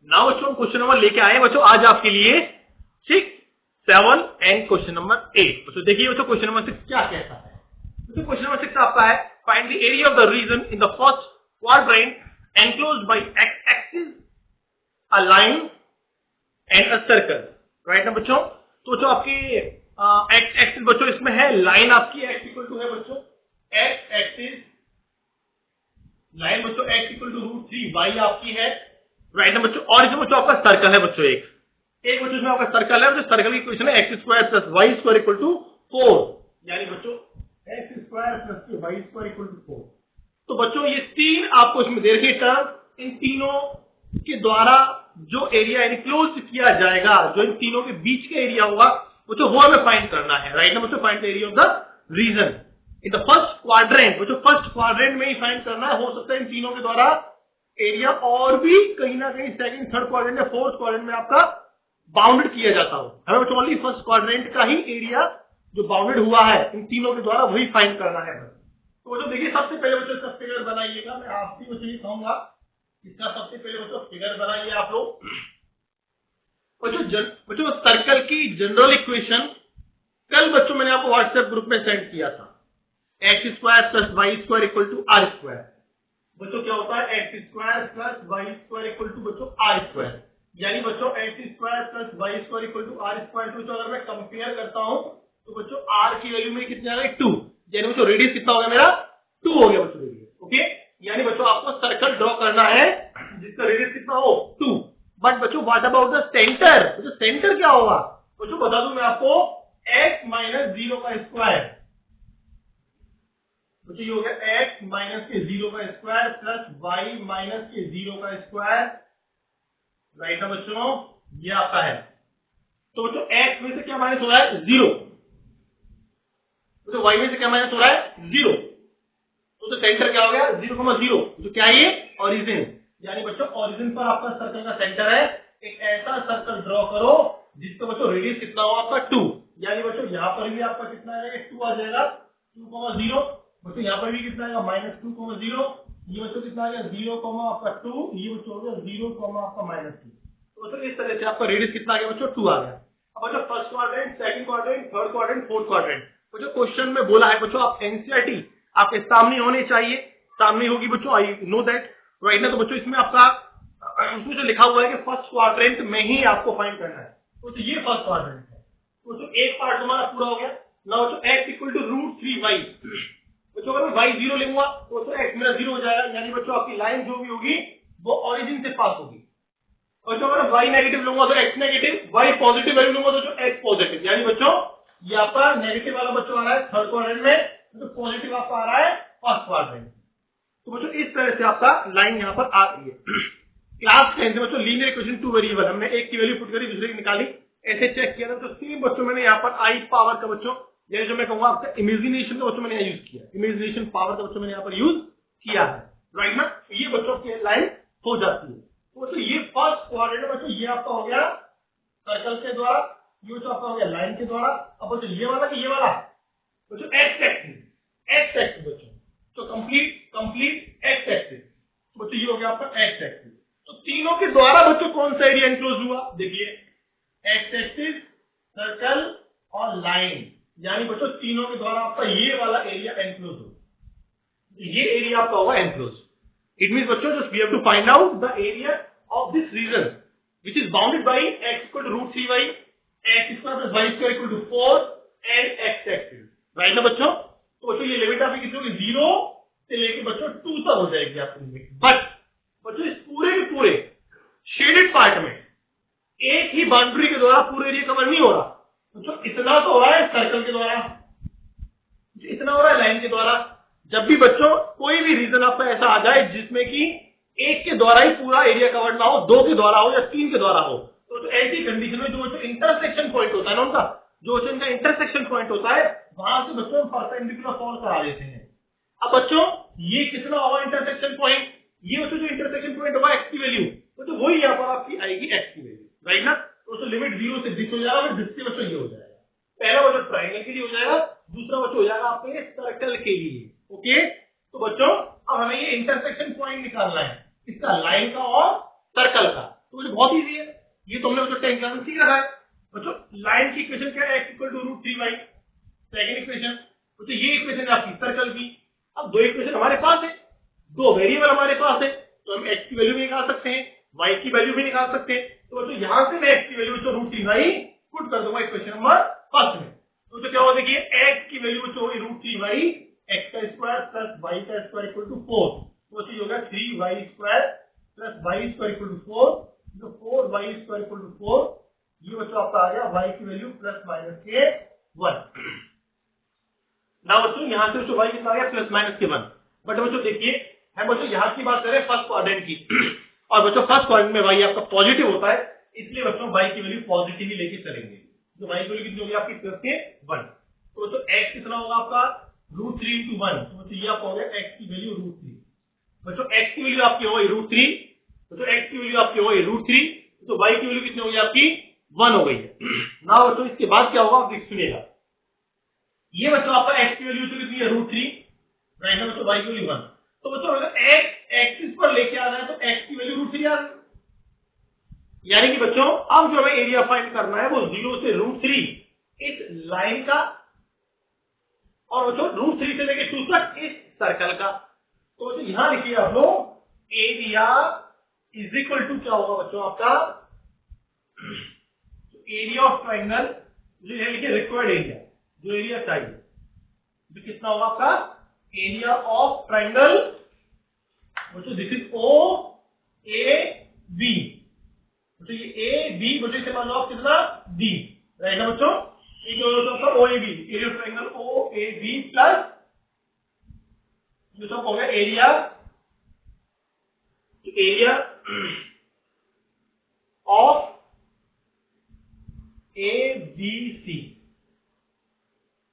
Now बच्चों question number लेके आए बच्चों आज आपके लिए 6, 7 एंड क्वेश्चन नंबर 8। बच्चों देखिए बच्चों क्वेश्चन नंबर 6 क्या कहता है। बच्चों क्वेश्चन नंबर 6 आपका है find the area of the region in the first quadrant enclosed by X axis a line and a circle. Right ना बच्चों। तो बच्चों आपकी एक्स एक्सिस बच्चों इसमें है लाइन आपकी एक्स इक्वल टू है बच्चों एक्स एक्सिस लाइन बच्चों x इक्वल टू √3y आपकी है। राइट ना बच्चों। और इसमें बच्चों आपका सर्कल है बच्चों एक बच्चों इसमें आपका सर्कल है। सर्कल की इक्वेशन है x² + y² इक्वल टू 4, यानी बच्चों x² + y² इक्वल टू 4। तो बच्चों ये तीन आपको इसमें दे रखी टर्म, इन तीनों के द्वारा जो एरिया एनक्लोज किया जाएगा, जो इन तीनों के बीच का एरिया होगा बच्चों वो हमें फाइंड करना है। राइट ना बच्चों। Find the area of the region in the first quadrant. बच्चों फर्स्ट क्वाड्रेंट में ही फाइंड करना है। हो सकता है इन तीनों के द्वारा एरिया और भी कहीं ना कहीं सेकंड, थर्ड क्वाड्रेंट या फोर्थ क्वाड्रेंट में आपका बाउंडेड किया जाता हो। हमें बच्चों ओनली फर्स्ट क्वाड्रेंट का ही एरिया जो बाउंडेड हुआ है इन तीनों के द्वारा वही फाइंड करना है। तो बच्चों देखिए सबसे पहले बच्चों इसका फिगर बनाइएगा। मैं आपसे बच्चों ये कहूंगा इसका सबसे पहले बच्चों फिगर बनाइए आप लोग। बच्चों सर्कल की जनरल इक्वेशन कल बच्चों मैंने आपको व्हाट्सएप ग्रुप में सेंड किया था। x² + y² equal to r²। बच्चों क्या होता है x² + y² इक्वल टू बच्चों r²। यानी बच्चों x² + y² equal to r²। तो अगर मैं कंपेयर करता हूं तो बच्चों r की वैल्यू में कितना आ गया 2, यानी बच्चों रेडियस कितना हो गया मेरा 2 हो गया बच्चों रेडियस। ओके, यानी बच्चों आपको सर्कल ड्रॉ करना है जिसका रेडियस कितना हो 2। बट बच्चों व्हाट अबाउट द सेंटर। बच्चों सेंटर क्या होगा बच्चों बता दूं मैं आपको x - 0 का स्क्वायर। बच्चों ये हो गया x - 0 का स्क्वायर प्लस y - 0 का स्क्वायर। राइट ना बच्चों, ये आपका है। तो बच्चों x में से क्या माइनस हो रहा है 0, तो y में से क्या माइनस हो रहा है 0। तो सेंटर क्या हो गया 0,0। तो क्या है ये ओरिजिन, यानी बच्चों ओरिजिन पर आपका सर्कल का सेंटर है। एक ऐसा सर्कल ड्रॉ करो जिसका बच्चों रेडियस कितना हो आपका 2, यानी बच्चों यहाँ पर भी आपका कितना आएगा 2 आ जाएगा 2,0। बच्चों यहाँ पर भी कितना आएगा -2,0। ये बच्चों कितना आ गया 0, आपका 2। ये बच्चों हो गया 0, आपका -2। तो बच्चों इस तरह से आपका रेडियस कितना आ गया बच्चों 2 आ गया। अब बच्चों first quadrant, second quadrant, third quadrant, fourth quadrant. बच्चों क्वेश्चन में बोला है बच्चों आप एनसीईआरटी आपके सामने होने चाहिए, सामने होगी बच्चों, आई नो दैट। राइट ना। तो बच्चों इसमें आपका उसमें जो लिखा हुआ है कि फर्स्ट क्वाड्रेंट में ही आपको फाइंड करना है। तो ये फर्स्ट क्वाड्रेंट है। तो एक पार्ट हमारा पूरा हो गया। नाउ बच्चों x इक्वल टू √3y। बच्चों अगर मैं y 0 लूंगा तो x मेरा 0 हो जाएगा, यानी बच्चों आपकी लाइन जो भी होगी वो ओरिजिन से पास होगी। और जो अगर y नेगेटिव लूंगा तो x negative, y positive value लूंगा तो जो x पॉजिटिव, यानी बच्चों ये आपका नेगेटिव वाला बच्चों आ रहा है थर्ड क्वाड्रेंट में, तो पॉजिटिव आपका आ रहा है फर्स्ट क्वाड्रेंट। तो बच्चों इस तरह से आपका लाइन यहाँ पर आ रही है। क्लास 10 से बच्चों लीनियर इक्वेशन 2 वेरिएबल हमने एक की वैल्यू पुट करी दूसरे की निकाली, ऐसे चेक किया था। तो सेम बच्चों मैंने यहाँ पर आई पावर का बच्चों, ये जो मैं कहूंगा आपका इमेजिनेशन का बच्चों मैंने यूज किया, इमेजिनेशन पावर का बच्चों मैंने यहाँ पर यूज किया है। राइट ना। ये बच्चों की लाइन हो जाती है। तो बच्चों ये फर्स्ट क्वाड्रेंट बच्चों ये आपका हो गया सर्कल के द्वारा, ये बच्चों आपका हो गया लाइन के द्वारा। अब बच्चों ये वाला कि ये वाला बच्चों एक्स एक्सिस बच्चों, तो कंप्लीट एक्स एक्सिस बच्चों, ये हो गया आपका एक्स एक्सिस। तो तीनों के द्वारा बच्चों कौन सा एरिया एनक्लोज हुआ देखिए, एक्स एक्सिस, सर्कल और लाइन, यानी बच्चों तीनों के द्वारा आपका ये वाला एरिया एनक्लोज हो, ये एरिया आपका होगा एनक्लोज। इट मींस बच्चों just we have to find out the area of this region which is bounded by x equal to √3y, x² + y² equal to 4 and x axis. Right ना बच्चों। तो बच्चों ये limit आपकी कितनी होगी 0 से लेके बच्चों 2 तक हो जाएगी आपकी लिमिट। बट बच्चों इस पूरे के पूरे शेडेड पार्ट में एक ही बाउंड्री के द्वारा पूरे एरिया कवर नहीं हो रहा बच्चों, इतना तो हो रहा है सर्कल के द्वारा, इतना हो रहा है लाइन के द्वारा। जब भी बच्चों कोई भी रीजन आपका ऐसा आ जाए जिसमें कि एक के द्वारा ही पूरा एरिया कवर ना हो, 2 के द्वारा हो या 3 के द्वारा हो, तो ऐसी कंडीशन में जो इंटरसेक्शन पॉइंट होता है ना उनका, जो इनका इंटरसेक्शन पॉइंट होता है वहां से बच्चों हम परपेंडिकुलर फॉल करा देते हैं। अब बच्चों ये कितना होगा इंटरसेक्शन पॉइंट, ये बच्चों जो इंटरसेक्शन पॉइंट होगा x की वैल्यू, तो वही यहाँ पर आपकी आएगी x की वैल्यू। राइट ना। तो लिमिट 0 से 10 हो जाएगा, फिर 10 से बच्चों ये हो जाएगा। पहला बच्चों ट्राइंगल के लिए हो जाएगा, दूसरा बच्चों हो जाएगा आपके सर्कल के लिए। ओके, तो बच्चों अब हमें ये इंटरसेक्शन पॉइंट निकालना है इसका, लाइन का और सर्कल का। तो तो मुझे बहुत इजी है, ये तो हमने बच्चों 10th क्लास में सीख रखा है। बच्चों लाइन की इक्वेशन क्या है, x equal to root 3y, second equation. तो ये इक्वेशन है आपकी सर्कल की। अब दो इक्वेशन हमारे पास है, दो वेरिएबल हमारे पास है, तो हम x की वैल्यू भी निकाल सकते हैं, y की वैल्यू भी निकाल सकते हैं। तो बच्चों यहाँ से मैं x की वैल्यू बच्चों रूट 3y पुट कर दूंगा इक्वेशन नंबर फर्स्ट में। तो क्या होगा देखिए, x की वैल्यू बच्चों होगी रूट 3y, x का स्क्वायर प्लस y का स्क्वायर इक्वल टू 4। तो बच्चों ये होगा 3y square plus y square equal to 4, तो 4y स्क्वायर इक्वल टू 4। ये बच्चों आपका आ गया y की वैल्यू प्लस माइनस के 1। ना बच्चों यहाँ से बच्चों y कितना आ गया, प्लस माइनस के 1। बट बच्चों देखिए, हम बच्चों यहाँ की बात करें फर्स्ट क्वाड्रेंट की, और बच्चों फर्स्ट क्वाड्रेंट में y आपका पॉजिटिव होता है, इसलिए बच्चों y की वैल्यू पॉजिटिव ही लेके चलेंगे। तो y की वैल्यू कितनी होगी आपकी, प्लस के 1। तो बच्चों x कितना होगा आपका, रूट 3 इंटू 1। तो बच्चों ये आपका हो गया x की वैल्यू रूट 3। बच्चों x की वैल्यू आपकी हो गई रूट 3, बच्चों x की वैल्यू आपकी हो गई रूट 3, तो y की वैल्यू कितनी हो गई आपकी, 1 हो गई है ना। बच्चों इसके बाद क्या होगा आप देख सुनिएगा, ये बच्चों आपका x की वैल्यू कितनी है, रूट 3, राइट है बच्चों, y की वैल्यू 1। तो बच्चों अगर x एक्सिस पर लेके आ रहा है तो x की वैल्यू रूट 3 आ रही है, यानी कि बच्चों अब जो हमें एरिया फाइंड करना है वो 0 से रूट 3 इस लाइन का, और बच्चों रूट 3 से लेके 2 तक इस सर्कल का। तो बच्चों यहां लिखिए आप लोग, एरिया इज इक्वल टू क्या होगा बच्चों आपका, एरिया ऑफ ट्राइंगल, लिखिए रिक्वायर्ड एरिया, जो एरिया चाहिए तो कितना होगा आपका, एरिया ऑफ ट्राइंगल बच्चों this is O A B. तो ये ए बी बच्चों से मान लो आप कितना, डी, राइट ना बच्चों। O A B, area of triangle O A B plus जो सब हो गया area, area of A B C.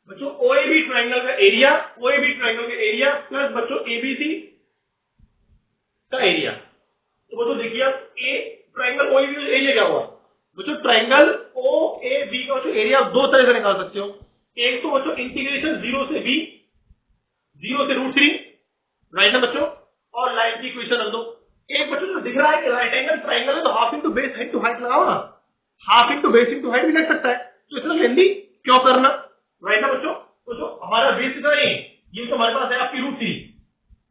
बच्चों ओएबी ट्राइंगल का एरिया, ओएबी ट्राइंगल का एरिया प्लस बच्चों एबीसी का एरिया। तो बच्चों देखिए अब ए ट्राइंगल ओएबी का एरिया क्या हुआ, बच्चों ट्राइंगल ओएबी का बच्चों एरिया दो तरह से निकाल सकते हो। एक तो बच्चों इंटीग्रेशन 0 से b, 0 से रूट 3, राइट है बच्चों, और लाइन की इक्वेशन रख दो। एक बच्चों जो दिख रहा है कि राइट एंगल ट्राइंगल है तो half into base height to height लगाओ ना, half into base into height भी लग सकता है, तो इतना लेंदी क्यों करना, राइट है बच्चों। तो जो हमारा बेस कितना है, ये तो हमारे पास है आपकी रूट 3,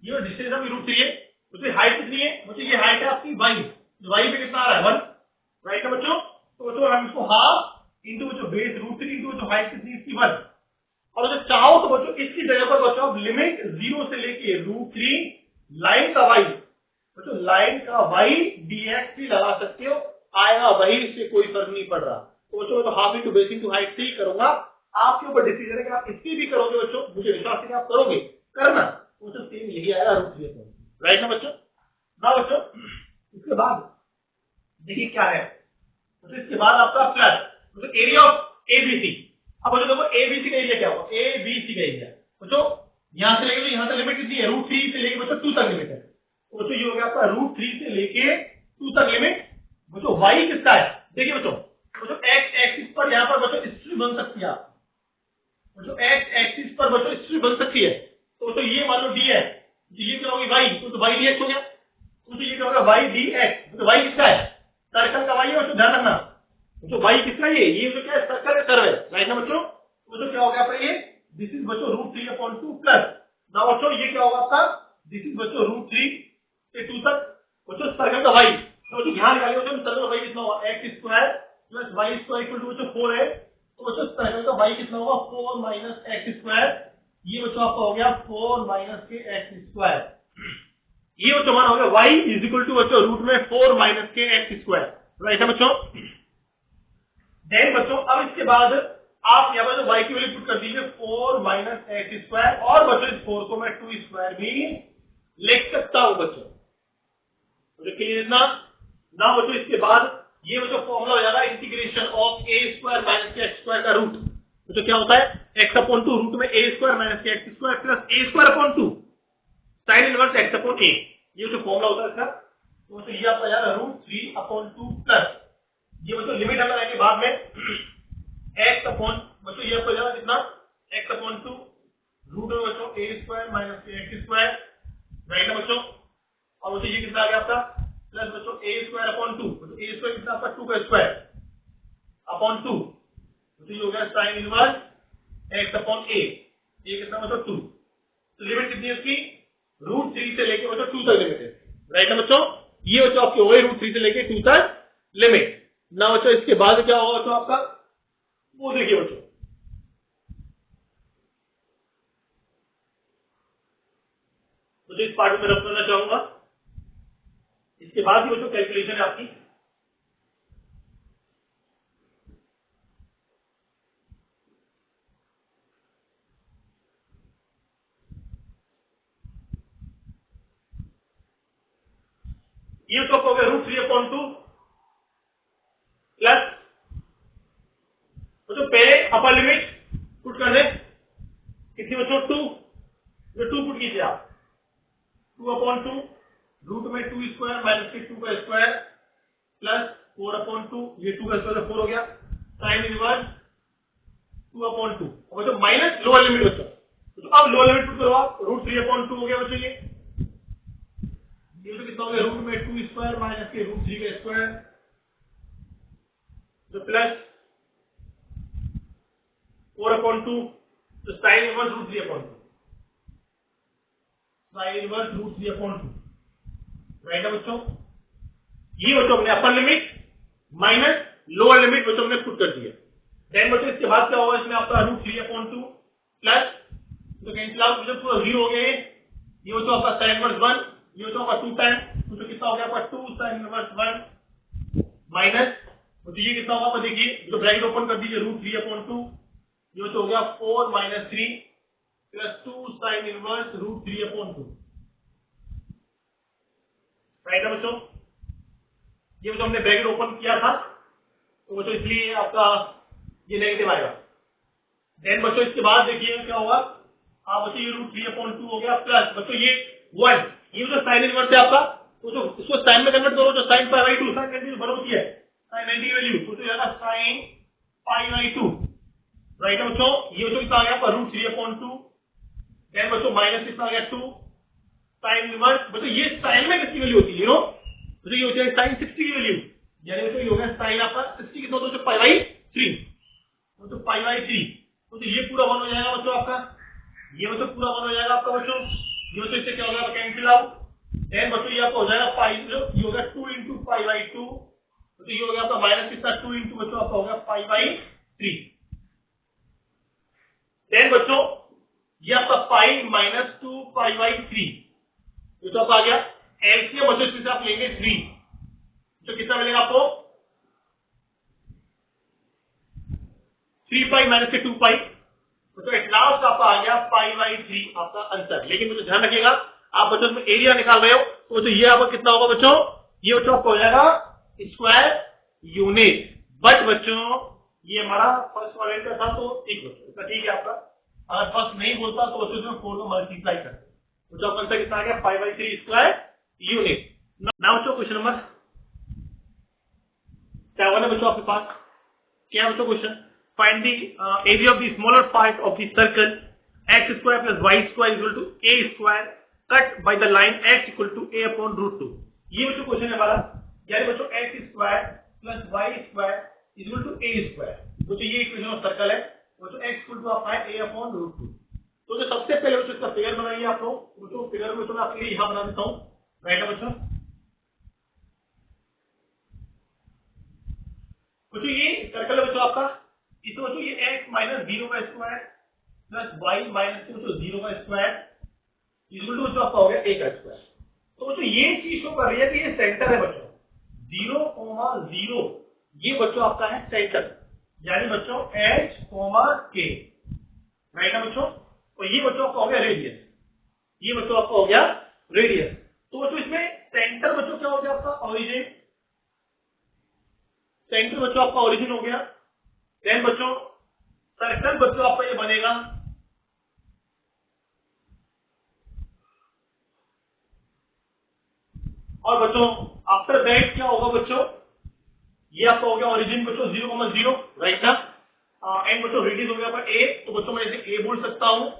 ये डिस्टेंस आपकी रूट 3 है, तो हाइट कितनी है बच्चों, ये हाइट है आपकी y, y पे कितना आ रहा है 1, राइट है बच्चों। तो बच्चों हम इसको हाफ इंटू बच्चों बेस रूट 3 इंटू जो हाइट कितनी इसकी 1, और जब चाहो तो बच्चों इसकी जगह पर बच्चों आप लिमिट 0 से लेके रूट 3 लाइन का y, बच्चों लाइन का y dx भी लगा सकते हो, आएगा वही, इससे कोई फर्क नहीं पड़ रहा। तो बच्चों तो half into base into height से ही करूंगा, आपके ऊपर डिसीजन है कि आप इसकी भी करोगे बच्चों, मुझे विश्वास है कि आप करोगे, करना तो सेम यही आएगा रूट 3, राइट ना बच्चों। ना बच्चों इसके बाद देखिए क्या है, तो इसके बाद आपका प्लस एरिया ऑफ एबीसी। अब बच्चों देखो एबीसी का एरिया क्या होगा, एबीसी का एरिया बच्चों यहां से लेके यहां से लिमिट कितनी है, रूट 3 से लेके बच्चों 2 तक लिमिट है, तो बच्चों ये हो गया आपका रूट 3 से लेके 2 तक लिमिट। बच्चों y किसका है, देखिए बच्चों x एक्सिस पर यहां पर बच्चों स्ट्रिप बन सकती है, बच्चों x एक्सिस पर बच्चों स्ट्रिप बन सकती है, तो बच्चों ये मान लो d है, तो ये क्या होगी y, तो y dx हो गया, तो ये क्या होगा y dx। तो y किसका है, सर्कल का y है बच्चों, ध्यान रखना बच्चों y किसका है, ये तो क्या है सर्कल का कर्व है, राइट ना बच्चों। तो क्या हो गया आपका, ये दिस इज बच्चों रूट 3/2 प्लस, ना बच्चों ये क्या होगा आपका, दिस इज बच्चों रूट 3 से 2 तक बच्चों सर्कल का y। तो बच्चों ध्यान निकालिए बच्चों सर्कल का y कितना होगा, x square plus y square equal to बच्चों 4 है, तो बच्चों सर्कल का y कितना होगा 4 माइनस x स्क्वायर, ये बच्चों आपका हो गया 4 माइनस के x स्क्वायर, ये बच्चों मान हो गया y इज इक्वल टू बच्चों रूट में 4 माइनस के x स्क्वायर, राइट है बच्चों। देन बच्चों अब इसके बाद आप यहाँ पर जो y की वैल्यू पुट कर दीजिए 4 माइनस x स्क्वायर, और बच्चों इस 4 को मैं 2 स्क्वायर भी लिख सकता हूं बच्चों, देखिए ना बच्चों इसके बाद ये बच्चों फॉर्मूला हो जाएगा integration of a square minus के x स्क्वायर का रूट, तो क्या होता है x/2 रूट में a स्क्वायर माइनस के x square plus a square sine inverse x upon a, ये जो फॉर्मूला होता है इसका, तो ये आपका जाएगा रूट 3/2 प्लस ये बच्चों लिमिट हम लगाएंगे बाद में x अपॉन बच्चों ये आपको जाएगा कितना x/2 रूट में बच्चों a स्क्वायर माइनस के x स्क्वायर, राइट है बच्चों। और बच्चों ये कितना आ गया आपका प्लस बच्चों a स्क्वायर/2, तो a आपका 2 का स्क्वायर अपॉन 2, तो ये हो गया sign inverse x upon a, ये कितना बच्चों 2। तो लिमिट कितनी है उसकी, √3 से लेके बच्चों 2 तक लिमिट है, राइट है बच्चों। ये बच्चों आपकी हो गई √3 से लेके 2 तक लिमिट। ना बच्चों इसके बाद क्या होगा बच्चों आपका, वो देखिए बच्चों, मुझे इस पार्ट में रख करना चाहूंगा। इसके बाद ही बच्चों कैलकुलेशन है आपकी। ये तो हो गया √3/2 प्लस तो पहले अपर लिमिट पुट कर दे कितनी बच्चों 2, जो 2 पुट कीजिए आप 2/2 रूट में 2 स्क्वायर माइनस के 2 का स्क्वायर प्लस 4/2, ये 2 का स्क्वायर 4 हो गया, साइन इनवर्स 2/2 और बच्चों माइनस लोअर लिमिट बच्चों, तो अब लोअर लिमिट पुट करो आप, √3/2 हो गया बच्चों। ये तो कितना हो गया, रूट में 2 स्क्वायर माइनस के √3 का स्क्वायर तो प्लस 4/2, तो sine inverse √3/2, sine inverse √3/2, right है बच्चों। ये बच्चों हमने upper limit minus lower limit बच्चों हमने पुट कर दिया। देन बच्चों इसके बाद क्या होगा, इसमें आपका √3/2 प्लस तो कैंसिल आउट बच्चों पूरा 0 हो गया। ये बच्चों आपका साइन इनवर्स 1, ये बच्चों आपका 2 टाइम, तो कितना हो गया आपका 2 साइन इनवर्स 1 माइनस, तो ये कितना होगा, देखिए जो ब्रैकेट ओपन कर दीजिए √3/2, ये तो हो गया 4 - 3 प्लस 2 साइन इनवर्स √3/2, राइट है बच्चों। ये बच्चों हमने ब्रैकेट ओपन किया था, तो बच्चों इसलिए आपका ये नेगेटिव आएगा। देन बच्चों इसके बाद देखिए क्या होगा, आप बच्चों ये √3/2 हो गया प्लस बच्चों ये 1, ये जो साइन इनवर्स है आपका, तो जो इसको साइन में कन्वर्ट करो, जो साइन π/2 साइन 90 बड़ा होती है, साइन 90 की वैल्यू तो जाएगा साइन π/2, राइट है बच्चों। ये बच्चों कितना आ गया √3/2, देन बच्चों माइनस कितना आ गया 2 साइन इनवर्स, बच्चों ये साइन में कितनी वैल्यू होती है, बच्चों ये होती है साइन 60 की वैल्यू, यानी बच्चों ये हो गया साइन आपका 60 कितना होता है π/3, तो π/3, तो ये पूरा 1 हो जाएगा बच्चों आपका, ये बच्चों पूरा 1 हो जाएगा आपका बच्चों। ये बच्चों इससे क्या हो गया कैंसिल आउट, देन बच्चों ये आपका हो जाएगा ये हो गया 2 × π/2, तो ये हो गया आपका माइनस कितना 2 × बच्चों आपका हो गया π/3, देन बच्चों ये आपका पाई माइनस 2 π/3, तो आपका आ गया एलसीएम बच्चों इसमें से आप लेंगे 3, तो कितना मिलेगा आपको 3π माइनस के 2π, तो एट लास्ट आपका आ गया π/3 आपका आंसर। लेकिन मुझे ध्यान रखिएगा आप बच्चों में एरिया निकाल रहे हो, तो ये आपका कितना होगा बच्चों, ये बच्चों आपको हो जाएगा स्क्वायर यूनिट, बट बच्चों ये हमारा फर्स्ट क्वाड्रेंट का था, तो एक बच्चों ठीक है आपका, अगर फर्स्ट नहीं बोलता तो बच्चों में 4 को मल्टीप्लाई कर, तो जो आंसर कितना आ गया π/3 स्क्वायर यूनिट। नाउ बच्चों क्वेश्चन नंबर 7 है बच्चों आपके पास, क्या बच्चों question, find the area of the smaller part of the circle x² + y² = a square cut by the line x = a/√2। ये बच्चों क्वेश्चन है हमारा, यानी बच्चों x² + y² = a स्क्वायर, तो ये इक्वेशन ऑफ सर्कल है, बच्चों x = a/√2। तो जो सबसे पहले बच्चों इसका फिगर बनाइए आप लोग, बच्चों फिगर में तो मैं आपके लिए यहां बना देता हूं, राइट है बच्चों। बच्चों ये सर्कल है बच्चों आपका, इसमें बच्चों ये x - 0 का स्क्वायर प्लस y - 0 का स्क्वायर इक्वल टू बच्चों आपका हो गया a का स्क्वायर। तो बच्चों ये चीज शो कर रही है कि ये सेंटर है बच्चों, 0, 0 ये बच्चों आपका है सेंटर, यानी बच्चों h, k, राइट है बच्चों। और ये बच्चों आपका हो गया रेडियस, ये बच्चों आपका हो गया रेडियस। तो बच्चों इसमें सेंटर बच्चों क्या हो गया आपका ओरिजिन, सेंटर बच्चों आपका ओरिजिन हो गया। देन बच्चों सर्कल बच्चों आपका ये बनेगा, और बच्चों आफ्टर दैट क्या होगा बच्चों, ये आपका हो गया ओरिजिन बच्चों 0, 0, राइट ना, एंड बच्चों रेडियस हो गया आपका a, तो बच्चों मैं इसे a बोल सकता हूं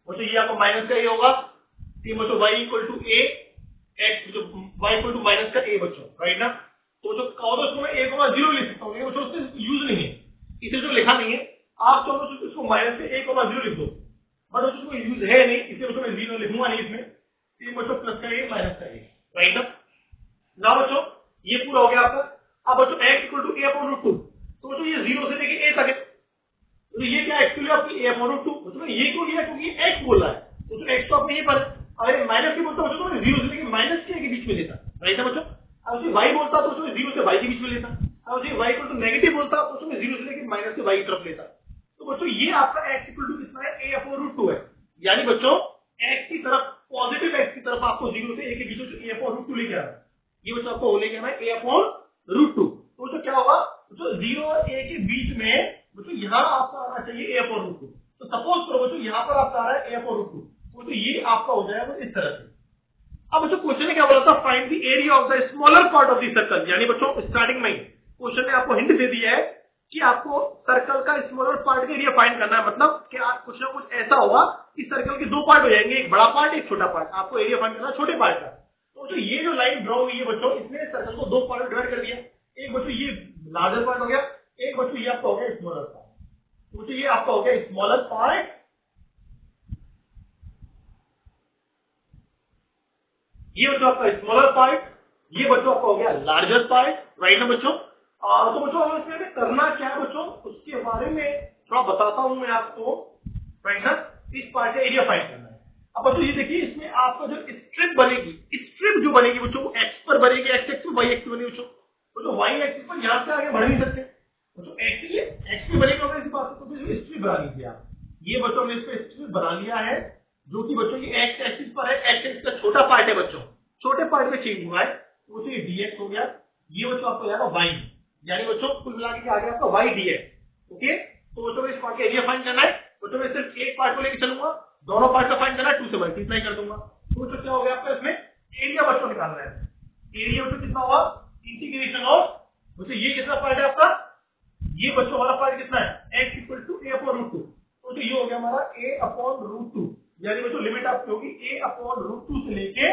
बच्चों, ये आपका माइनस का a होगा, फिर बच्चों y = a, x y = minus का a बच्चों, राइट ना। तो जो कहो तो इसको मैं a कॉमा 0 लिख सकता हूँ, लेकिन बच्चों उससे यूज नहीं है, इसे जो लिखा नहीं है। आप चाहो तो इसको माइनस से a कॉमा 0 लिख दो, बट उसको यूज है नहीं, इसलिए बच्चों मैं 0 लिखूंगा नहीं इसमें। ये बच्चों प्लस का a माइनस का a, राइट ना बच्चों, ये पूरा हो गया आपका। अब बच्चों x equal to a upon root 2, तो बच्चों ये 0 से लेके a तक है, तो ये क्या एक्चुअली आपकी a अपॉन रूट 2, बच्चों ये क्यों लिया, क्योंकि ये x बोल रहा है, तो x तो आपने ये पर, अगर माइनस की बोलता बच्चों तो 0 से लेके माइनस के बीच में लेता, राइट है बच्चों। अब उसे y बोलता तो उसमें 0 से y के बीच में लेता, अब उसे y इक्वल टू नेगेटिव बोलता तो उसमें 0 से लेके माइनस से y की तरफ लेता। तो बच्चों ये आपका x इक्वल टू कितना है, a अपॉन रूट 2 है, यानी बच्चों x की तरफ, पॉजिटिव x की तरफ आपको 0 से a के बीच में a अपॉन रूट 2 लेके आना है, ये बच्चों आपको लेके आना है a अपॉन रूट 2। तो बच्चों क्या होगा, बच्चों 0 और a के बीच में बच्चों यहाँ आपका आना चाहिए a अपॉन रूट 2, तो सपोज करो बच्चों यहाँ पर आपका आ रहा है a अपॉन रूट 2, तो ये आपका हो जाएगा इस तरह से। अब बच्चों क्वेश्चन ने क्या बोला था, find the area of the smaller part of the circle, यानी बच्चों स्टार्टिंग में क्वेश्चन ने आपको हिंट दे दिया है कि आपको सर्कल का स्मॉलर पार्ट का एरिया फाइंड करना है, मतलब कि कुछ ना कुछ ऐसा होगा कि सर्कल के दो पार्ट हो जाएंगे, एक बड़ा पार्ट एक छोटा पार्ट, आपको एरिया फाइंड करना है छोटे पार्ट का। तो ये जो लाइन ड्रॉ हुई है बच्चों, इसने सर्कल को दो पार्ट में डिवाइड कर दिया, एक बच्चों ये लार्जर पार्ट हो गया, एक बच्चों ये आपका हो गया स्मॉलर पार्ट, तो बच्चों ये आपका हो गया स्मॉलर पार्ट, ये बच्चों आपका स्मॉलर पार्ट, ये बच्चों आपका हो गया लार्जर पार्ट, राइट ना बच्चों। तो बच्चों अब इसमें करना क्या है बच्चों, उसके बारे में थोड़ा बताता हूं मैं आपको, राइट ना। इस पार्ट का एरिया फाइंड करना है। अब बच्चों ये देखिए, इसमें आपका जो स्ट्रिप बनेगी, स्ट्रिप जो बनेगी बच्चों वो एक्स पर बनेगी, एक्स एक्स पर, वाई एक्स बनेगी बच्चों। बच्चों वाई एक्स पर यहाँ से आगे बढ़ नहीं सकते बच्चों, एक्स पे बनेगा, इस बात को स्ट्रिप बना लीजिए आप। ये बच्चों ने इस पे स्ट्रिप बना लिया है, जो कि बच्चों ये एक्स एक्सिस पर है, एक्स एक्सिस का छोटा पार्ट है बच्चों, छोटे पार्ट में चेंज हुआ है, तो ये dx हो गया, ये बच्चों आपको जाएगा y, यानी बच्चों कुल मिला के आ गया आपका y dx। ओके, तो बच्चों इस पार्ट का एरिया फाइंड करना है, बच्चों मैं सिर्फ एक पार्ट को लेकर चलूंगा, दोनों पार्ट का फाइंड करना है, 2 से मल्टीप्लाई कर दूंगा, तो बच्चों क्या हो गया आपका इसमें एरिया बच्चों निकालना है। एरिया बच्चों कितना होगा, इंटीग्रेशन ऑफ बच्चों ये कितना पार्ट है आपका, ये बच्चों हमारा पार्ट कितना है, x equal to a upon root 2, तो ये हो गया हमारा a अपॉन रूट 2, यानी बच्चों लिमिट आपकी होगी a अपॉन रूट 2 से लेके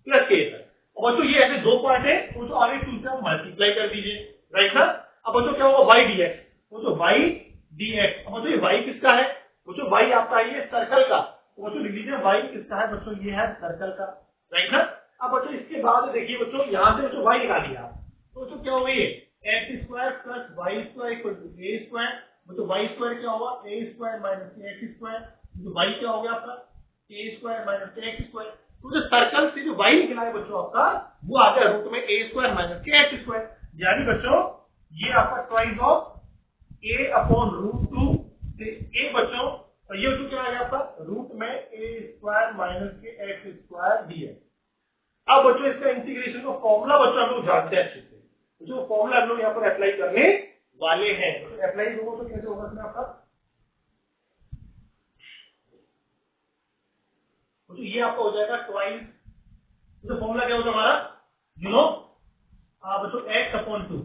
प्लस के तक। और बच्चों ये ऐसे दो पार्ट है, तो जो आगे 2 से आप मल्टीप्लाई कर दीजिए, राइट ना। अब बच्चों क्या होगा y dx, वो जो y dx, अब बच्चों ये y किसका है, वो जो y आपका ये सर्कल का, तो बच्चों लिख लीजिए y किसका है बच्चों, ये है सर्कल का, राइट ना। अब बच्चों इसके बाद देखिए बच्चों यहाँ से बच्चों y निकालिए आप, तो बच्चों क्या होगा, ये x square plus y square equal to a square, बच्चों y स्क्वायर क्या होगा, a square minus x square, तो y क्या हो गया आपका a square minus x square, तो जो सर्कल से जो y निकला है बच्चों आपका वो आ गया रूट में a square minus x square, यानी बच्चों ये आपका twice of a upon root 2 से a बच्चों, और ये बच्चों क्या आ गया आपका रूट में a square minus x square dx। अब बच्चों इसका इंटीग्रेशन का फॉर्मूला बच्चों हम लोग जानते हैं अच्छे से, जो फॉर्मूला हम लोग यहाँ पर अप्लाई करने वाले हैं, तो अप्लाई होगा तो कैसे होगा इसमें आपका, तो ये आपका हो जाएगा ट्वाइस, तो फॉर्मूला क्या होगा हमारा, यू नो बच्चों x अपॉन 2,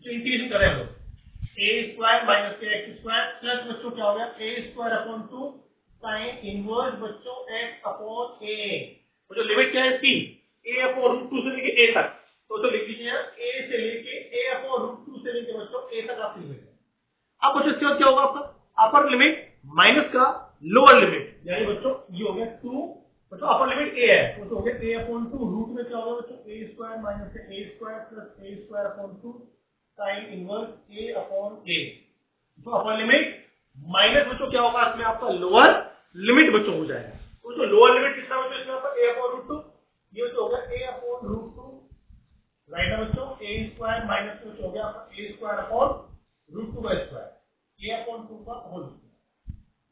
जो इंटीग्रेशन करें हम लोग a square minus x square plus बच्चों क्या हो गया a square upon 2 sine inverse बच्चों x अपॉन a, तो जो लिमिट क्या है इसकी a अपॉन रूट 2 से लेके a तक, तो लिख लीजिए a से लेके a अपॉन रूट 2 से लेके बच्चों a तक आपकी लिमिट है। अब बच्चों इसके बाद क्या होगा आपका अपर लिमिट माइनस का लोअर लिमिट, यानी बच्चों ये हो गया 2, बच्चों अपर लिमिट a है, तो हो गया a अपॉन 2, रूट में क्या होगा बच्चों a square minus a square plus a square upon 2 sine inverse a upon a, तो अपर लिमिट माइनस बच्चों क्या होगा इसमें आपका लोअर लिमिट बच्चों हो जाएगा, तो जो लोअर लिमिट कितना बच्चों इसमें आपका a अपॉन रूट 2, ये तो हो गया a अपॉन रूट 2, राइट है बच्चों, a स्क्वायर माइनस कुछ हो गया आपका a स्क्वायर अपॉन रूट 2 का स्क्वायर, a अपॉन 2 का होल स्क्वायर,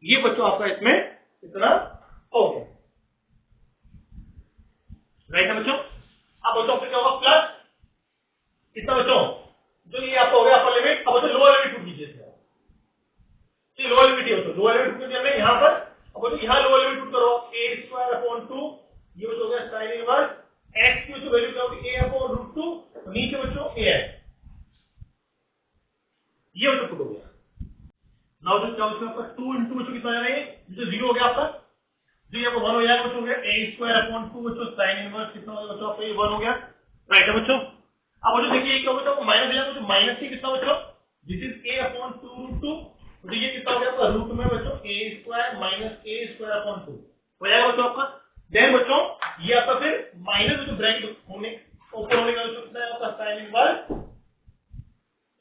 ये बच्चों आपका इसमें इतना हो गया, राइट है बच्चों। अब बच्चों फिर क्या होगा प्लस कितना बच्चों, जो ये आपका हो गया अपर लिमिट, अब बच्चों लोअर लिमिट पुट कीजिए, तो लोअर लिमिट ही होता है, लोअर लिमिट पुट किया हमने यहाँ पर, अब बच्चों यहाँ लोअर लिमिट पुट करो a स्क्वायर अपॉन 2, ये बच्चों हो गया साइन इनवर्स x की जो वैल्यू क्या होगी a अपॉन रूट 2, तो नीचे बच्चों a है, ये बच्चों पुट हो गया। नाउ जो क्या उसमें आपका 2 into बच्चों कितना आ जाएगा, जो 0 हो गया आपका, जो ये 1 हो जाएगा बच्चों, हो गया a स्क्वायर अपॉन 2 बच्चों साइन इनवर्स कितना होगा बच्चों आपका, ये 1 हो गया, राइट है बच्चों। अब बच्चों देखिए क्या होगा, तो माइनस जाएगा तो माइनस से कितना बच्चों, दिस इज a अपॉन 2√2, तो ये कितना हो गया आपका रूट में बच्चों a² माइनस a² अपॉन 2 हो जाएगा बच्चों आपका। देन बच्चों ये आपका फिर माइनस जो ब्रैकेट होने ऊपर होने का बच्चों कितना है आपका sin इनवर्स,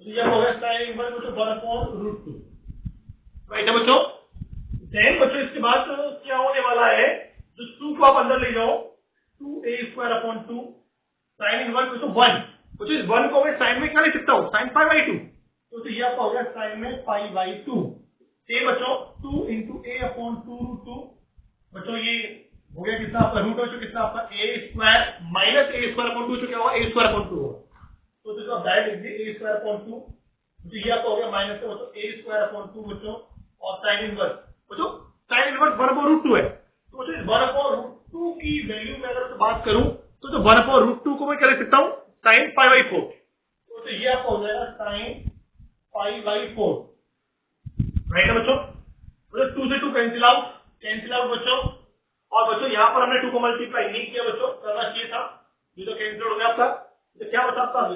तो ये हो गया sin इनवर्स बच्चों 1/√2, राइट है बच्चों। देन बच्चों इसके बाद क्या होने वाला है, जो 2 को आप अंदर ले जाओ, 2a² अपॉन 2 sin इनवर्स बच्चों 1, बच्चों इस 1 को मैं sin में क्या लिख सकता हूँ, sin π/2, तो ये आपका हो गया sin में π/2। सेम बच्चों 2 into a अपॉन 2√2, बच्चों ये हो गया कितना आपका रूट बच्चों कितना आपका a² माइनस a² अपॉन 2, जो क्या होगा a² अपॉन 2 होगा, तो जो आप डायरेक्ट लिख दिए a² अपॉन 2, तो ये आपका हो गया माइनस का बच्चों a² अपॉन 2 बच्चों, और sin इनवर्स बच्चों sin इनवर्स 1/√2 है, तो बच्चों इस 1/√2 की वैल्यू में अगर बात करूं तो जो 1/√2 को मैं क्या लिख सकता हूं, sin π/4, तो ये आपका हो जाएगा sin π/4, राइट है बच्चों। 2 से 2 कैंसिल आउट बच्चों, और बच्चों यहाँ पर हमने 2 को मल्टीप्लाई नहीं किया बच्चों, करना चाहिए था, ये तो कैंसिल हो गया आपका, तो क्या बचा आपका a²,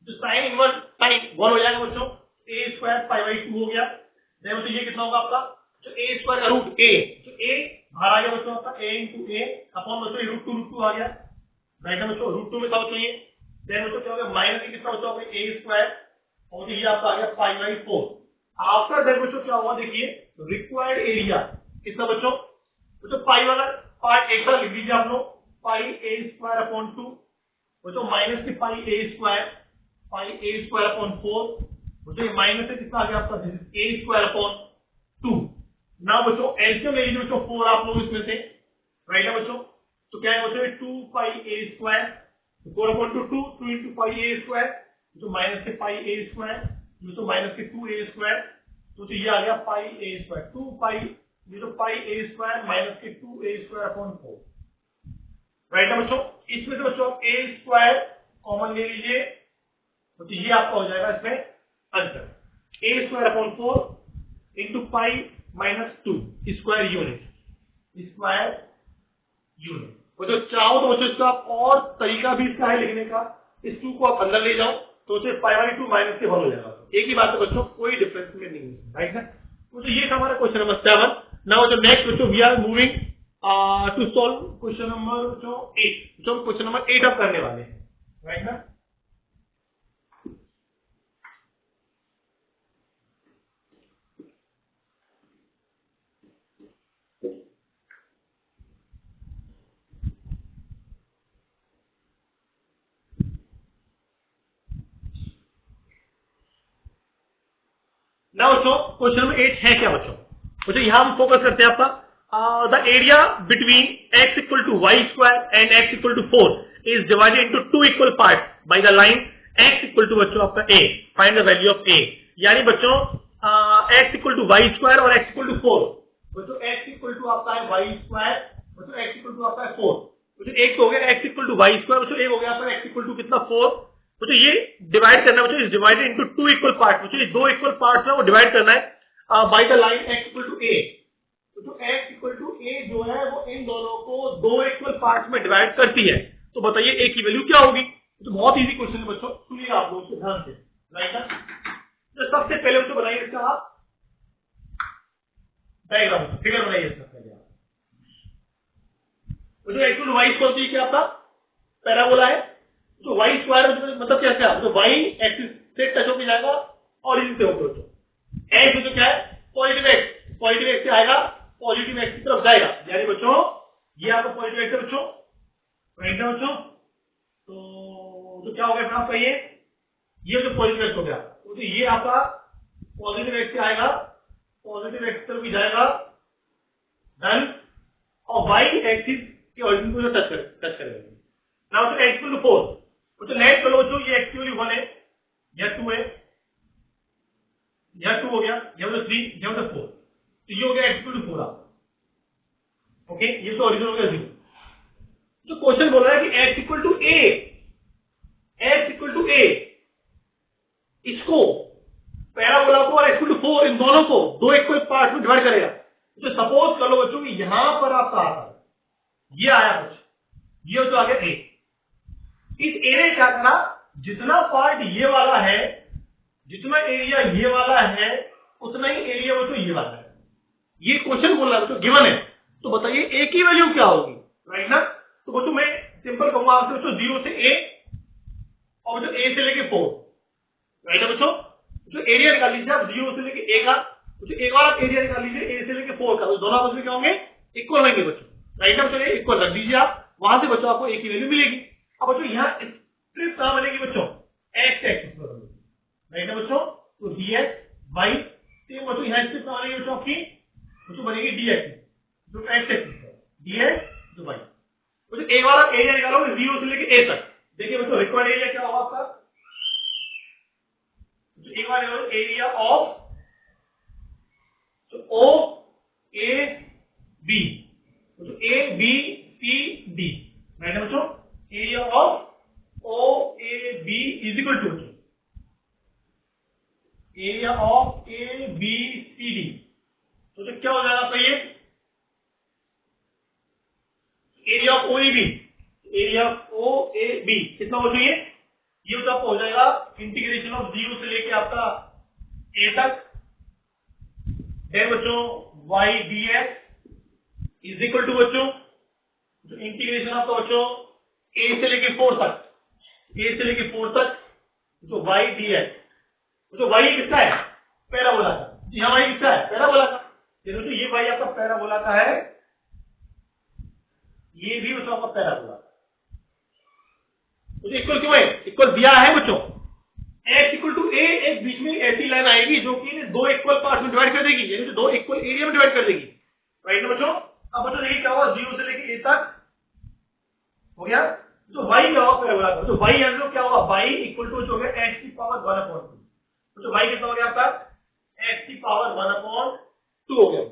जो sin इनवर्स sin 1 हो जाएगा बच्चों, a² π/2 हो गया। देन बच्चों ये कितना होगा आपका, जो a² का रूट a, जो a बाहर आ गया बच्चों आपका a into a अपॉन बच्चों √2 आ गया, राइट है बच्चों, √2 में था बच्चों ये। देन बच्चों क्या हो गया माइनस कितना बच्चों a², और ये आपका आ गया π/4। आफ्टर दैट बच्चों क्या हुआ देखिए, रिक्वायर्ड एरिया कितना बच्चों, तो पाई वाला पार्ट एक बार लिख लीजिए आप लोग, πa² अपॉन 2 बच्चों माइनस की πa² अपॉन 4, बच्चों ये माइनस से कितना आ गया आपका a² अपॉन 2। नाउ बच्चों एलसीएम ले लीजिए बच्चों 4 आप लोग इसमें से, राइट है बच्चों, तो क्या है बच्चों 2πa², 4 अपॉन 2 into πa², जो माइनस से πa², तो माइनस के 2a², तो ये आ गया πa², 2π, ये तो πa² माइनस के 2a² अपॉन 4, राइट है बच्चों। इसमें से बच्चों a² कॉमन ले लीजिए, तो ये आपका हो जाएगा इसमें answer, a² upon 4 into π-2 square unit बच्चों। चाहो तो बच्चों इसका और तरीका भी इसका है लिखने का, इस 2 को आप अंदर ले जाओ तो सिर्फ π/2 माइनस के 1 हो जाएगा, एक ही बात है बच्चों, कोई डिफरेंस में नहीं है, राइट है। तो ये था हमारा क्वेश्चन नंबर 7। नाउ जो नेक्स्ट बच्चों we are moving to solve question number बच्चों 8, जो हम क्वेश्चन नंबर 8 अब करने वाले हैं, राइट ना। ना बच्चों क्वेश्चन नंबर 8 है क्या बच्चों, यहां हम फोकस करते हैं आपका the area between x equal to Y square and x equal to 4 is divided into 2 equal part by the line x equal to बच्चों आपका a, find the value of a। यानी बच्चों x equal to Y square और x equal to 4, बच्चों x equal to आपका है Y square, बच्चों x equal to आपका है 4, बच्चों एक तो हो गया x equal to Y square, बच्चों एक हो गया आपका x इक्वल टू कितना 4, तो ये डिवाइड करना है, डिवाइडेड इनटू 2 इक्वल पार्ट, ये 2 इक्वल पार्ट्स है वो डिवाइड करना है by the line x equal to a। तो x इक्वल टू a जो है वो इन दोनों को 2 इक्वल पार्ट्स में डिवाइड करती है, तो बताइए a की वैल्यू क्या होगी। तो बहुत इजी क्वेश्चन है बच्चों, सुनिएगा आप लोग ध्यान से, राइट ना। तो सबसे पहले बच्चों बनाइए इसका आप डायग्राम, फिगर बनाइए इसका पहले आप। तो जो x equal to y equal to क्या आपका पैराबोला है, तो वाई स्क्वायर मतलब क्या क्या, तो वाई एक्सिस से टच होकर जाएगा और इनसे होकर एक्स तो क्या है पॉजिटिव एक्स से आएगा, पॉजिटिव एक्स की तरफ जाएगा, यानी बच्चों ये आपका पॉजिटिव एक्स है बच्चों, राइट है बच्चों। तो क्या हो गया आपका ये जो पॉजिटिव एक्स हो गया, तो ये आपका पॉजिटिव एक्स से आएगा, पॉजिटिव एक्स तरफ भी जाएगा, डन, और वाई एक्सिस के ओरिजिन को टच करेगा। नाउ तो x इक्वल टू 4, तो नेट कर लो बच्चों, ये x की वैल्यू 1 है, यह 2 है, यह 2 हो गया, यह 3, यह 4, तो ये हो गया x इक्वल टू 4 आपका, ओके, ये तो ओरिजिन हो गया 0। तो क्वेश्चन बोल रहा है कि x इक्वल टू a, इसको पैराबोला को और x इक्वल टू 4 इन दोनों को 2 इक्वल पार्ट में डिवाइड करेगा। तो सपोज कर लो बच्चों कि यहां पर आपका आता है, ये आया कुछ, ये तो आ गया a, इस ए ने क्या करा, जितना पार्ट ये वाला है, जितना एरिया ये वाला है, उतना ही एरिया बच्चों ये वाला है। ये क्वेश्चन बोल रहा है बच्चों, गिवन है, तो बताइए ए की वैल्यू क्या होगी, राइट ना। तो बच्चों मैं सिंपल कहूंगा आपसे बच्चों 0 से ए और बच्चों ए से लेके 4, राइट है बच्चों। जो एरिया निकाल लीजिए आप 0 से लेके ए का, तो एक बार आप एरिया निकाल लीजिए ए से लेके 4 का, तो दोनों आपस में क्या होंगे, इक्वल होंगे बच्चों, राइट ना बच्चों। इक्वल रख दीजिए आप, वहां से बच्चों आपको ए की वैल्यू मिलेगी। अब बच्चों यहाँ स्ट्रिप कहां बनेगी बच्चों, एक्स एक्सिस पर बनेगी, राइट है बच्चों। तो dx y सेम बच्चों यहाँ स्ट्रिप कहां बनेगी बच्चों आपकी, बच्चों बनेगी dx जो एक्स एक्सिस पर, dx जो y। बच्चों एक बार आप एरिया निकालोगे 0 से लेके a तक, देखिए बच्चों रिक्वायर्ड एरिया क्या होगा आपका, एक बार area of O A B, तो A B C D, right है बच्चों। Area of O A B is equal to area of A B C D, तो क्या हो जाएगा आपका ये area of O A B, area of O A B कितना हो चाहिए, ये तो आपको हो जाएगा इंटीग्रेशन ऑफ 0 से लेके आपका a तक, देन बच्चों y dx is equal to बच्चों जो इंटीग्रेशन आपका बच्चों a से लेके 4 तक, a से लेके 4 तक, तो y dx, तो y किसका है, पैराबोला का। जी हाँ y किसका है, पैराबोला का। तो ये y आपका पैराबोला का है, ये भी बच्चों आपका पैराबोला, तो इक्वल क्यों है, इक्वल दिया है बच्चों, x इक्वल टू a, एक बीच में ऐसी लाइन आएगी जो कि दो इक्वल पार्ट में डिवाइड कर देगी, यानी दो इक्वल एरिया में डिवाइड कर देगी, राइट ना बच्चों। अब बच्चों देखिए क्या होगा, 0 से लेके a तक हो गया, तो y क्या होगा पैराबोला का, तो y यानी क्या होगा, y इक्वल टू हो गया x की पावर 1/2, तो y कितना हो गया आपका, x की पावर 1/2 हो गया।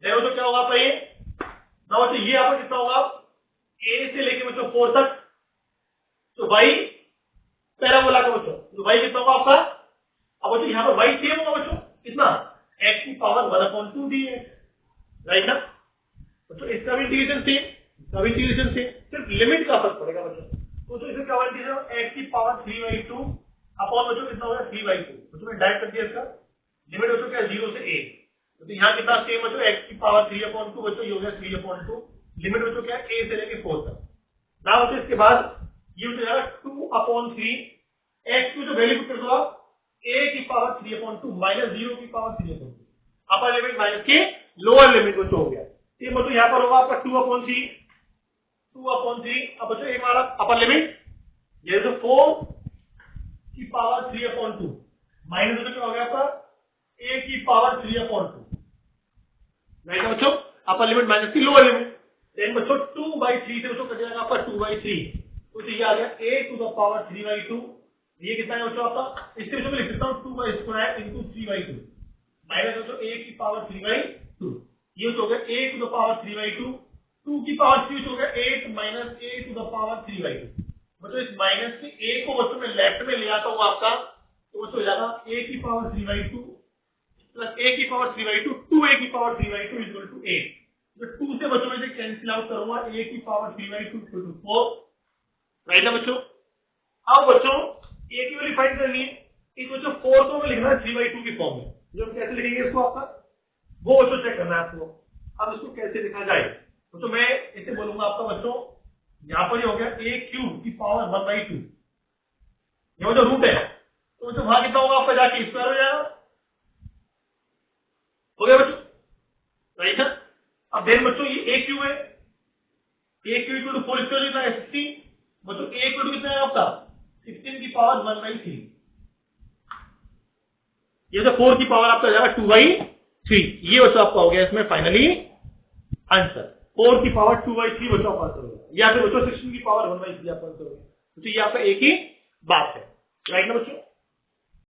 देखो तो क्या होगा आपका ये, ना बच्चों ये आपका कितना होगा, a से लेके बच्चों 4 तक, तो y पैराबोला का बच्चों, तो y कितना होगा आपका, अब बच्चों यहाँ पर y सेम होगा बच्चों, कितना, x की पावर 1/2 dx, राइट ना बच्चों। इसका भी इंटीग्रेशन सेम, इसका भी इंटीग्रेशन सेम, सिर्फ लिमिट का फर्क पड़ेगा बच्चों। तो इसमें क्या होगा, इंटीग्रेशन x की पावर 3/2 अपॉन बच्चों कितना होगा 3/2, बच्चों मैं डायरेक्ट कर दिया इसका लिमिट बच्चों क्या 0 से a, तो यहाँ कितना सेम बच्चों x की पावर 3/2 बच्चों, ये हो गया 3/2, लिमिट बच्चों क्या a से लेके 4 तक। ना बच्चों इसके बाद ये हो जाएगा 2/3, x की जो वैल्यू पुट कर दो आप, a की पावर 3/2 माइनस 0 की पावर 3/2, अपर लिमिट माइनस के लोअर लिमिट बच्चों हो गया। ये बच्चों यहाँ पर होगा आपका 2/3, अब बच्चों एक बार अपर लिमिट, ये तो 4 की पावर 3/2 माइनस बच्चों क्या हो गया आपका a की पावर 3/2, राइट है बच्चों, अपर लिमिट माइनस की लोअर लिमिट। देन बच्चों 2/3 से बच्चों कट जाएगा आपका 2/3, तो ये आ गया a टू द पावर 3/2, ये कितना है बच्चों आपका, इससे बच्चों मैं लिख देता हूं 2/2 इनटू 3/2 माइनस बच्चों a की पावर 3/2, ये हो गया a टू द पावर 3/2, 2 की पावर 3 हो गया 8 minus a to the power 3/2। बच्चों इस माइनस के a को बच्चों मैं लेफ्ट में ले आता हूं आपका, तो बच्चों हो जाएगा a की पावर 3/2 प्लस a की पावर 3/2, 2a की पावर 3/2 इज इक्वल टू 8, तो 2 से बच्चों मैं कैंसिल आउट करूंगा, a की पावर 3/2 इक्वल टू 4, राइट है बच्चों। अब बच्चों a की वैल्यू फाइंड करनी है, इस बच्चों 4 को मैं लिखना है 3/2 की फॉर्म में, जो कैसे लिखेंगे इसको आपका वो बच्चों चेक करना है आपको। अब इसको कैसे लिखा जाए, तो मैं इसे बोलूंगा आपका बच्चों, यहाँ पर ये हो गया a क्यूब की पावर 1/2, ये जो रूट है, तो बच्चों वहां कितना होगा आपका जाके स्क्वायर हो जाएगा, हो गया बच्चों, राइट है। अब देन बच्चों ये a क्यूब है, a cube equal to 4 square कितना है 16, बच्चों a इक्वल टू कितना है आपका 16 की पावर 1/3, ये तो 4 की पावर आपका जाएगा 2/3, ये बच्चों आपका हो गया इसमें फाइनली आंसर, 4 की पावर 2/3 बच्चों आपका आंसर होगा, या फिर बच्चों 16 की पावर 1/3 आपका आंसर होगा। तो ये आपका एक ही बात है, राइट ना बच्चों।